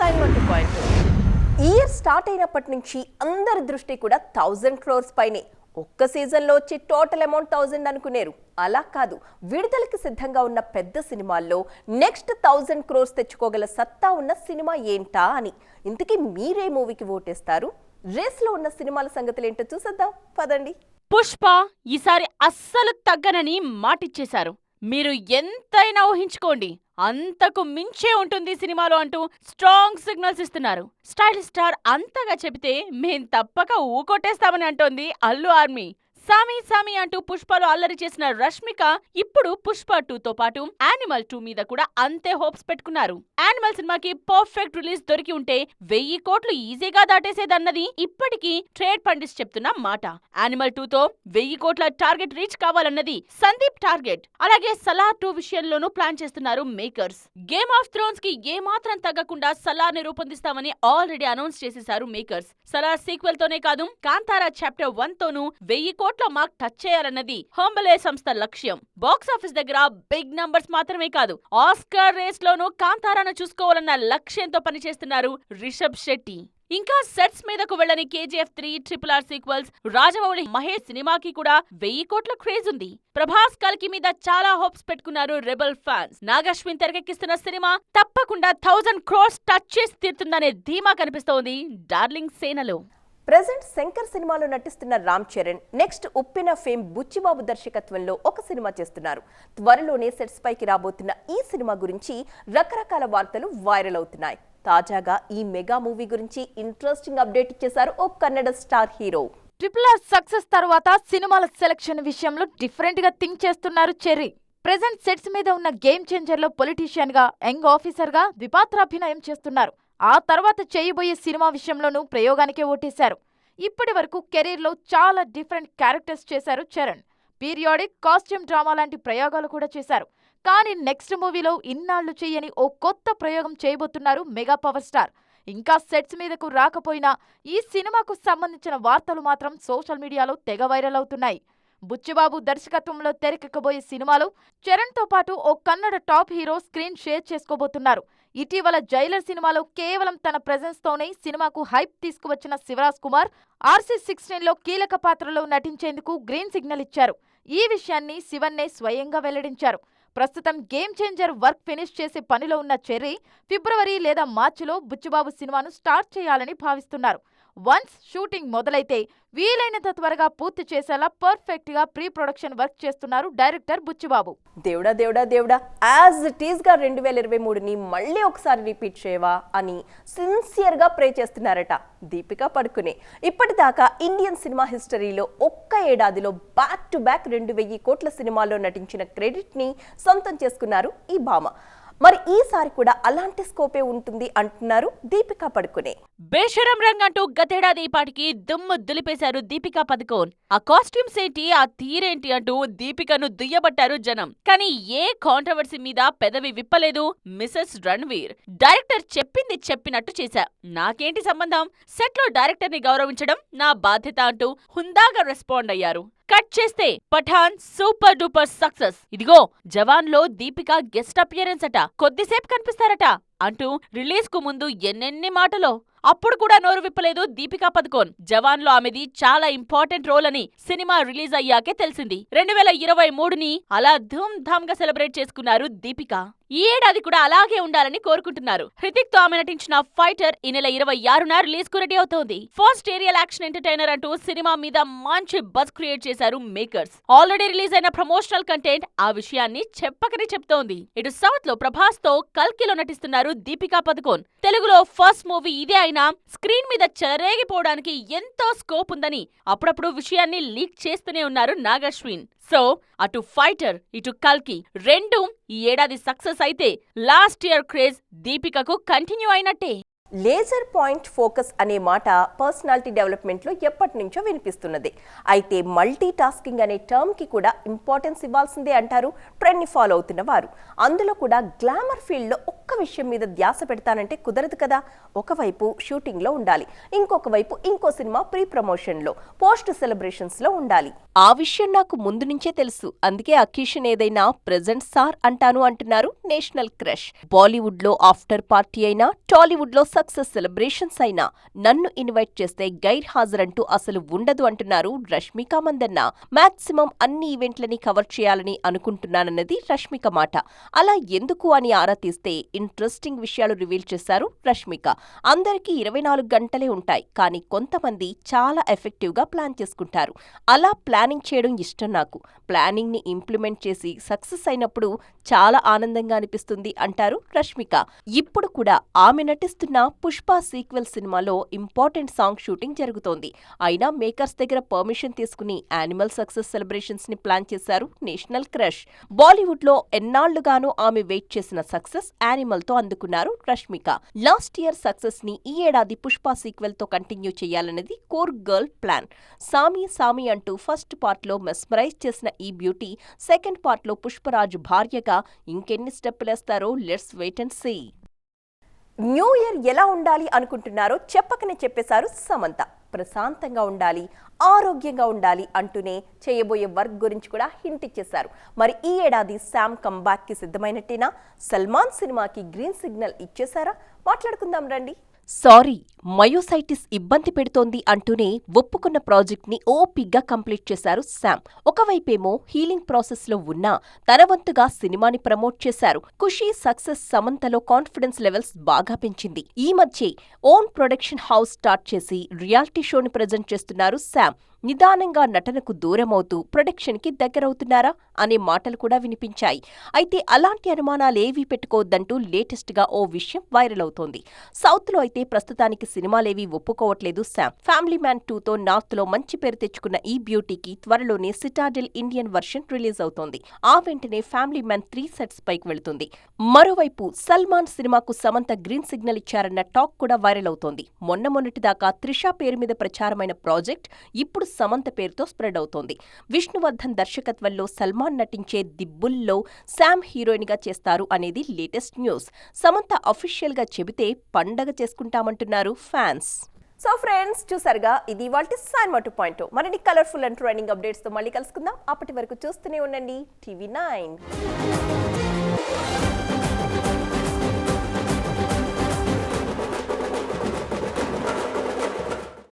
Time అంటూ point. Year start అయినప్పటి నుంచి అందరి దృష్టి కూడా 1000 crores పైనే. ఒక్క సీజన్లో వచ్చి టోటల్ అమౌంట్ 1000 అనుకునేరు. అలా కాదు, విడుదలకి సిద్ధంగా ఉన్న పెద్ద సినిమాల్లో నెక్స్ట్ 1000 crores తెచ్చుకోగల సత్తా ఉన్న సినిమా ఏంటా అని. ఇంతకీ మీరే మూవీకి ఓటేస్తారు? రేస్లో ఉన్న సినిమాల సంగతులు ఏంటో చూసేద్దాం పదండి. పుష్ప ఈసారి అస్సలు తగ్గనని మాటిచ్చేశారు. మీరు ఎంతైనా ఊహించుకోండి, అంతకు మించే ఉంటుంది సినిమాలో అంటూ స్ట్రాంగ్ సిగ్నల్స్ ఇస్తున్నారు. స్టైలిష్ స్టార్ అంతగా చెబితే మేం తప్పక ఊకొట్టేస్తామని అంటోంది అల్లు ఆర్మీ. సామి సామి అంటూ పుష్పలో అల్లరి చేసిన రష్మిక ఇప్పుడు పుష్ప 2తో పాటు యానిమల్ 2 మీద కూడా అంతే హోప్స్ పెట్టుకున్నారు. యానిమల్ సినిమాకి పర్ఫెక్ట్ రిలీజ్ దొరికి ఉంటే 1000 కోట్లు ఈజీగా దాటేసేదన్నది ఇప్పటికీ ట్రేడ్ పండిట్స్ చెప్తున్న మాట. యానిమల్ 2తో 1000 కోట్ల టార్గెట్ రీచ్ కావాలన్నది సందీప్ టార్గెట్. అలాగే సలార్ 2 విషయంలోనూ ప్లాన్ చేస్తున్నారు మేకర్స్. గేమ్ ఆఫ్ థ్రోన్స్ కి ఏమాత్రం తగ్గకుండా సలార్ ని రూపొందిస్తామని ఆల్రెడీ అనౌన్స్ చేసేశారు మేకర్స్. సలార్ సీక్వెల్ తోనే కాదు, కాంతారా చాప్టర్ 1 తోనూ 1000 కోట్ల మార్క్ టచ్ చేయాలన్నది హంబలే సంస్థ లక్ష్యం. బాక్స్ ఆఫీస్ దగ్గర బిగ్ నంబర్స్ మాత్రమే కాదు, ఆస్కార్ రేస్ లోనూ కాంతారాను చూసుకోవాలన్న లక్ష్యంతో పనిచేస్తున్నారు రిషబ్ శెట్టి. ఇంకా సెట్స్ మీదకు వెళ్లని KGF 3, RRR sequels, Rajamouli Mahesh సినిమాకి కూడా 1000 కోట్ల క్రేజ్ ఉంది. ప్రభాస్ కల్కి మీద చాలా హోప్స్ పెట్టుకున్నారు రెబల్ ఫ్యాన్స్. నాగశ్విన్ తెరకెక్కిస్తున్న సినిమా తప్పకుండా 1000 crores టచ్ చేసి తీరుతుందనే ధీమా కనిపిస్తోంది డార్లింగ్ సేనలో. ప్రెజెంట్ శంకర్ సినిమాలో నటిస్తున్న రామ్ చరణ్ నెక్స్ట్ ఉప్పెన ఫేమ్ బుచ్చిబాబు దర్శకత్వంలో ఒక సినిమా చేస్తున్నారు. త్వరలోనే సెట్స్ పైకి రాబోతున్న ఈ సినిమా గురించి రకరకాల వార్తలు వైరల్ అవుతున్నాయి. తాజాగా ఈ మెగా మూవీ గురించి ఇంట్రెస్టింగ్ అప్డేట్ ఇచ్చేశారు ఓ Kannada star hero. RRR success తర్వాత సినిమాల సెలక్షన్ విషయంలో డిఫరెంట్ గా థింక్ చేస్తున్నారు చెర్రీ. ప్రెజెంట్ సెట్స్ మీద ఉన్న గేమ్ చేంజర్ లో పొలిటీషియన్ గా, యంగ్ ఆఫీసర్ గా ద్విపాత్రాభినయం చేస్తున్నారు. ఆ తర్వాత చేయబోయే సినిమా విషయంలోనూ ప్రయోగానికే ఓటేశారు. ఇప్పటి వరకు కెరీర్ లో చాలా డిఫరెంట్ క్యారెక్టర్స్ చేశారు చరణ్. పీరియాడిక్, కాస్ట్యూమ్ డ్రామా లాంటి ప్రయోగాలు కూడా చేశారు. కానీ నెక్స్ట్ మూవీలో ఇన్నాళ్లు చెయ్యని ఓ కొత్త ప్రయోగం చేయబోతున్నారు మెగా పవర్ స్టార్. ఇంకా సెట్స్ మీదకు రాకపోయినా ఈ సినిమాకు సంబంధించిన వార్తలు మాత్రం సోషల్ మీడియాలో తెగ వైరల్ అవుతున్నాయి. బుచ్చిబాబు దర్శకత్వంలో తెరకెక్కబోయే సినిమాలో చరణ్ తో పాటు ఓ Kannada top hero screen share చేసుకోబోతున్నారు. ఇటీవల జైలర్ సినిమాలో కేవలం తన ప్రెజెన్స్ తోనే సినిమాకు హైప్ తీసుకువచ్చిన శివరాజ్ కుమార్ RC-16లో కీలక పాత్రలో నటించేందుకు గ్రీన్ సిగ్నల్ ఇచ్చారు. ఈ విషయాన్ని శివన్నే స్వయంగా వెల్లడించారు. ప్రస్తుతం గేమ్ చేంజర్ వర్క్ ఫినిష్ చేసే పనిలో ఉన్న చెర్రీ ఫిబ్రవరి లేదా మార్చిలో బుచ్చిబాబు సినిమాను స్టార్ట్ చేయాలని భావిస్తున్నారు. వన్స్ షూటింగ్ మొదలైతే వీలైనంత త్వరగా పూర్తి చేసేలా పర్ఫెక్ట్ గా ప్రీ ప్రొడక్షన్ వర్క్ చేస్తున్నారు డైరెక్టర్ బుచ్చిబాబు. దేవుడా దేవుడా దేవుడా, యాజ్ ఇట్ ఈస్ గా 2023ని మళ్ళీ ఒకసారి రిపీట్ చేయవా అని సిన్సియర్ గా ప్రే చేస్తున్నారట దీపికా పడుకునే. ఇప్పటిదాకా ఇండియన్ సినిమా హిస్టరీలో ఒక్క ఏడాదిలో బ్యాక్ టు బ్యాక్ 2000 కోట్ల సినిమాల్లో నటించిన క్రెడిట్ ని సొంతం చేసుకున్నారు ఈ భామ. మరి ఈసారి కూడా అలాంటి స్కోపే ఉంటుంది అంటున్నారు దీపికా పడుకునే. బేషరం రంగ్ అంటూ గతేడాది పాటికి దుమ్ము దులిపేశారు దీపికా పదుకోన్. ఆ కాస్ట్యూమ్స్ ఏంటి, ఆ తీరేంటి అంటూ దీపికను దుయ్యబట్టారు జనం. కానీ ఏ కాంట్రవర్సీ మీద పెదవి విప్పలేదు మిసెస్ రణ్వీర్. డైరెక్టర్ చెప్పింది చెప్పినట్టు చేశా, నాకేంటి సంబంధం, సెట్ లో డైరెక్టర్ ని గౌరవించడం నా బాధ్యత అంటూ హుందాగా రెస్పాండ్ అయ్యారు. కట్ చేస్తే పఠాన్ సూపర్ డూపర్ సక్సెస్. ఇదిగో జవాన్ లో దీపిక గెస్ట్ అపియరెన్స్ అట, కొద్దిసేపు కనిపిస్తారట అంటూ రిలీజ్ కు ముందు ఎన్నెన్ని మాటలో. అప్పుడు కూడా నోరు విప్పలేదు దీపికా పదుకోన్. జవాన్ లో ఆమెది చాలా ఇంపార్టెంట్ రోల్ అని సినిమా రిలీజ్ అయ్యాకే తెలిసింది. 2023ని అలా ధూమ్ ధామ్ గా సెలబ్రేట్ చేసుకున్నారు దీపిక. ఈ ఏడాది కూడా అలాగే ఉండాలని కోరుకుంటున్నారు. హృతిక్ తో ఆమె నటించిన ఫైటర్ ఈ నెల 26న రిలీజ్ కు రెడీ అవుతోంది. ఫస్ట్ ఏరియల్ యాక్షన్ ఎంటర్టైనర్ అంటూ సినిమా మీద మంచి బజ్ క్రియేట్ చేశారు మేకర్స్. ఆల్రెడీ రిలీజ్ అయిన ప్రమోషనల్ కంటెంట్ ఆ విషయాన్ని చెప్పకనే చెప్తోంది. ఇటు సౌత్ లో ప్రభాస్ తో కల్కిలో నటిస్తున్నారు దీపికా పదుకోన్. తెలుగులో ఫస్ట్ మూవీ ఇదే అయినా స్క్రీన్ మీద చెలరేగిపోవడానికి ఎంతో స్కోప్ ఉందని అప్పుడప్పుడు విషయాన్ని లీక్ చేస్తూనే ఉన్నారు నాగశ్విన్. సో అటు ఫైటర్ ఇటు కల్కి రెండు ఈ ఏడాది సక్సెస్ అయితే లాస్ట్ ఇయర్ క్రేజ్ దీపికకు కంటిన్యూ అయినట్టే. లేజర్ పాయింట్ ఫోకస్ అనే మాట పర్సనాలిటీ డెవలప్మెంట్లో ఎప్పటి నుంచో వినిపిస్తున్నది. అయితే మల్టీ టాస్కింగ్ అనే టర్మ్కి కూడా ఇంపార్టెన్స్ ఇవ్వాల్సిందే అంటారు ట్రెండ్ని ఫాలో అవుతున్న వారు. అందులో కూడా గ్లామర్ ఫీల్డ్లో ఒక్క విషయం మీద ధ్యాస పెడతానంటే కుదరదు కదా. ఒకవైపు షూటింగ్లో ఉండాలి, ఇంకొక వైపు ఇంకో సినిమా ప్రీ ప్రమోషన్లో, పోస్ట్ సెలబ్రేషన్స్లో ఉండాలి. ఆ విషయం నాకు ముందు నుంచే తెలుసు, అందుకే అకేషన్ ఏదైనా ప్రెజెంట్ సార్ అంటాను అంటున్నారు నేషనల్ క్రష్. బాలీవుడ్లో ఆఫ్టర్ పార్టీ అయినా, టాలీవుడ్లో సక్సెస్ సెలబ్రేషన్స్ అయినా నన్ను ఇన్వైట్ చేస్తే గైర్ హాజరంటూ అసలు ఉండదు అంటున్నారు రష్మిక మందన్న. మాక్సిమం అన్ని ఈవెంట్లని కవర్ చేయాలని అనుకుంటున్నానన్నది రష్మిక మాట. అలా ఎందుకు అని ఆరా తీస్తే ఇంట్రెస్టింగ్ విషయాలు రివీల్ చేశారు రష్మిక. అందరికీ 24 గంటలే ఉంటాయి, కానీ కొంతమంది చాలా ఎఫెక్టివ్గా ప్లాన్ చేసుకుంటారు. అలా ప్లానింగ్ చేయడం ఇష్టం నాకు. ప్లానింగ్ ని ఇంప్లిమెంట్ చేసి సక్సెస్ అయినప్పుడు చాలా ఆనందంగా అనిపిస్తుంది అంటారు రష్మిక. ఇప్పుడు కూడా ఆమె నటిస్తున్న పుష్ప సీక్వెల్ సినిమాలో ఇంపార్టెంట్ సాంగ్ షూటింగ్ జరుగుతోంది. అయినా మేకర్స్ దగ్గర పర్మిషన్ తీసుకుని యానిమల్ సక్సెస్ సెలబ్రేషన్స్ ని ప్లాన్ చేశారు నేషనల్ క్రష్. బాలీవుడ్ లో ఎన్నాళ్లుగానూ ఆమె వెయిట్ చేసిన సక్సెస్ యానిమల్ తో అందుకున్నారు రష్మిక. లాస్ట్ ఇయర్ సక్సెస్ ని ఈ ఏడాది పుష్ప సీక్వెల్ తో కంటిన్యూ చేయాలన్నది కోర్ గర్ల్ ప్లాన్. సామి సామి అంటూ ఫస్ట్ పార్ట్ లో మెస్మరైజ్ చేసిన ఈ బ్యూటీ సెకండ్ పార్ట్ లో పుష్పరాజు భార్యగా ఇంకెన్ని స్టెప్పులేస్తారో let's wait and see. New year ఎలా ఉండాలి అనుకుంటున్నారో చెప్పకనే చెప్పేశారు సమంత. ప్రశాంతంగా ఉండాలి, ఆరోగ్యంగా ఉండాలి అంటూనే చేయబోయే వర్క్ గురించి కూడా హింట్ ఇచ్చేశారు. మరి ఈ ఏడాది శామ్ కంబ్యాక్ కి సిద్ధమైనట్టేనా? సల్మాన్ సినిమాకి గ్రీన్ సిగ్నల్ ఇచ్చేశారా? మాట్లాడుకుందాం రండి. సారీ, మయోసైటిస్ ఇబ్బంది పెడుతోంది అంటూనే ఒప్పుకున్న ప్రాజెక్ట్ ని ఓపిగ్గా కంప్లీట్ చేశారు శామ్. ఒకవైపేమో హీలింగ్ ప్రాసెస్ లో ఉన్నా తన వంతుగా సినిమాని ప్రమోట్ చేశారు. ఖుషీ సక్సెస్ సమంతలో కాన్ఫిడెన్స్ లెవెల్స్ బాగా పెంచింది. ఈ మధ్యే ఓన్ ప్రొడక్షన్ హౌస్ స్టార్ట్ చేసి రియాలిటీ షోని ప్రెజెంట్ చేస్తున్నారు శామ్. నిదానంగా నటనకు దూరమవుతూ ప్రొడక్షన్ కి దగ్గరవుతున్నారా అనే మాటలు కూడా వినిపించాయి. అయితే అలాంటి అనుమానాలేవీ పెట్టుకోవద్దంటూ లేటెస్ట్ గా ఓ విషయం వైరల్ అవుతోంది. సౌత్ లో అయితే ప్రస్తుతానికి సినిమాలేవీ ఒప్పుకోవట్లేదు శామ్. ఫ్యామిలీ మ్యాన్ 2తో నార్త్ లో మంచి పేరు తెచ్చుకున్న ఈ బ్యూటీకి త్వరలోనే సిటాడెల్ ఇండియన్ వర్షన్ రిలీజ్ అవుతోంది. ఆ వెంటనే ఫ్యామిలీ మ్యాన్ 3 సెట్స్ పైకి వెళుతుంది. మరోవైపు సల్మాన్ సినిమాకు సమంత గ్రీన్ సిగ్నల్ ఇచ్చారన్న టాక్ కూడా వైరల్ అవుతోంది. మొన్నటిదాకా త్రిష పేరు మీద ప్రచారమైన ప్రాజెక్ట్ ఇప్పుడు సమంత పేరుతో స్ప్రెడ్ అవుతోంది. విష్ణువర్ధన్ దర్శకత్వంలో సల్మాన్ నటించే ది బుల్లో శామ్ హీరోయిన్ గా చేస్తారు అనేది లేటెస్ట్ న్యూస్. సమంత అఫీషియల్ గా చెబితే పండగ చేసుకుంటామంటున్నారు ఫ్యాన్స్. సో ఫ్రెండ్స్, చూసారుగా, ఇది ఇవాల్టి సైన్మా 2.0. మరిన్ని కలర్ఫుల్ అండ్ ట్రెండింగ్ అప్డేట్స్ తో మళ్ళీ కలుసుకుందాం. అప్పటి వరకు చూస్తూనే ఉండండి TV9.